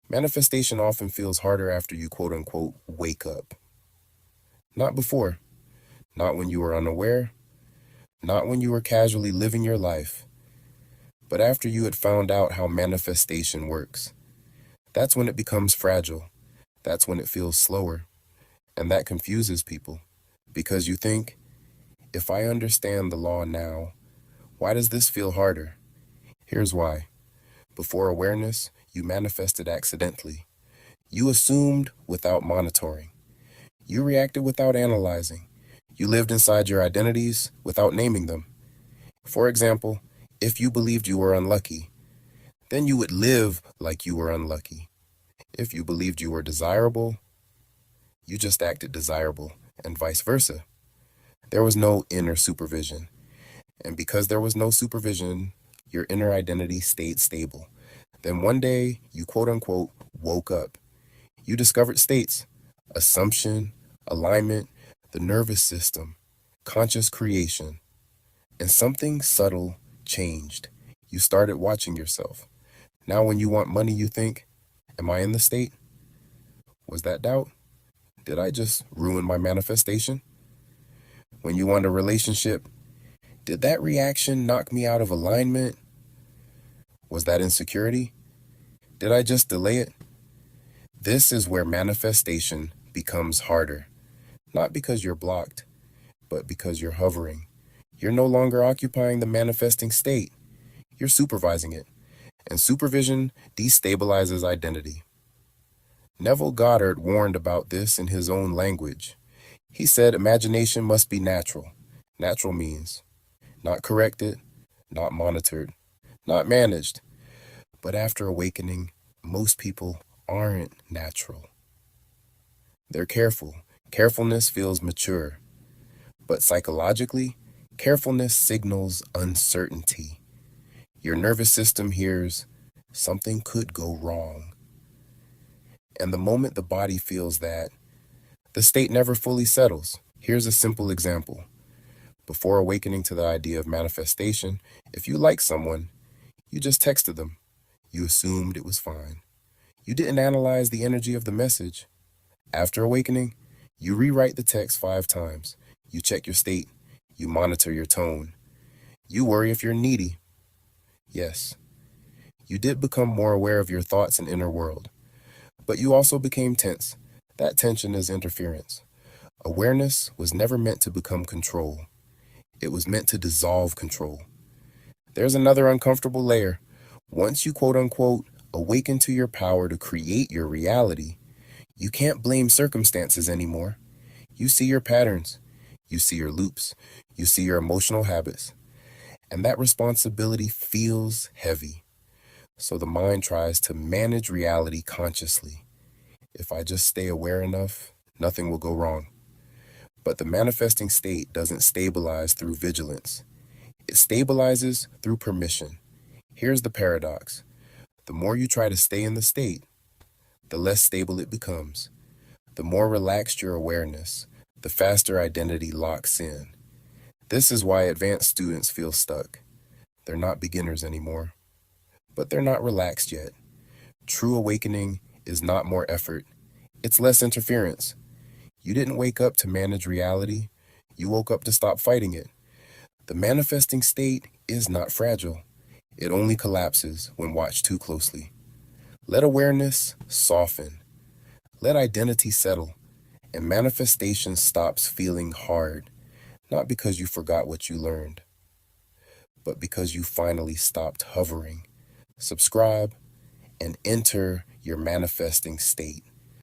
Manifestation often feels harder after you quote-unquote wake up. Not before, not when you were unaware, not when you were casually living your life, but after you had found out how manifestation works. That's when it becomes fragile. That's when it feels slower. And that confuses people. Because you think, if I understand the law now, why does this feel harder? Here's why. Before awareness, you manifested accidentally. You assumed without monitoring. You reacted without analyzing. You lived inside your identities without naming them. For example, if you believed you were unlucky, then you would live like you were unlucky. If you believed you were desirable, you just acted desirable, and vice versa. There was no inner supervision. And because there was no supervision, your inner identity stayed stable. Then one day, you quote-unquote woke up. You discovered states, assumption, alignment, the nervous system, conscious creation. And something subtle changed. You started watching yourself. Now when you want money, you think, am I in the state? Was that doubt? Did I just ruin my manifestation? When you want a relationship, did that reaction knock me out of alignment? Was that insecurity? Did I just delay it? This is where manifestation becomes harder. Not because you're blocked, but because you're hovering. You're no longer occupying the manifesting state. You're supervising it. And supervision destabilizes identity. Neville Goddard warned about this in his own language. He said imagination must be natural. Natural means not corrected, not monitored, not managed. But after awakening, most people aren't natural. They're careful. Carefulness feels mature. But psychologically, carefulness signals uncertainty. Your nervous system hears something could go wrong. And the moment the body feels that, the state never fully settles. Here's a simple example. Before awakening to the idea of manifestation, if you like someone, you just texted them. You assumed it was fine. You didn't analyze the energy of the message. After awakening, you rewrite the text 5 times. You check your state. You monitor your tone. You worry if you're needy. Yes, you did become more aware of your thoughts and inner world. But you also became tense. That tension is interference. Awareness was never meant to become control. It was meant to dissolve control. There's another uncomfortable layer. Once you quote-unquote awaken to your power to create your reality, you can't blame circumstances anymore. You see your patterns. You see your loops. You see your emotional habits. And that responsibility feels heavy. So the mind tries to manage reality consciously. If I just stay aware enough, nothing will go wrong. But the manifesting state doesn't stabilize through vigilance. It stabilizes through permission. Here's the paradox. The more you try to stay in the state, the less stable it becomes. The more relaxed your awareness, the faster identity locks in. This is why advanced students feel stuck. They're not beginners anymore, but they're not relaxed yet. True awakening is not more effort. It's less interference. You didn't wake up to manage reality. You woke up to stop fighting it. The manifesting state is not fragile. It only collapses when watched too closely. Let awareness soften. Let identity settle. And manifestation stops feeling hard, not because you forgot what you learned, but because you finally stopped hovering. Subscribe and enter your manifesting state.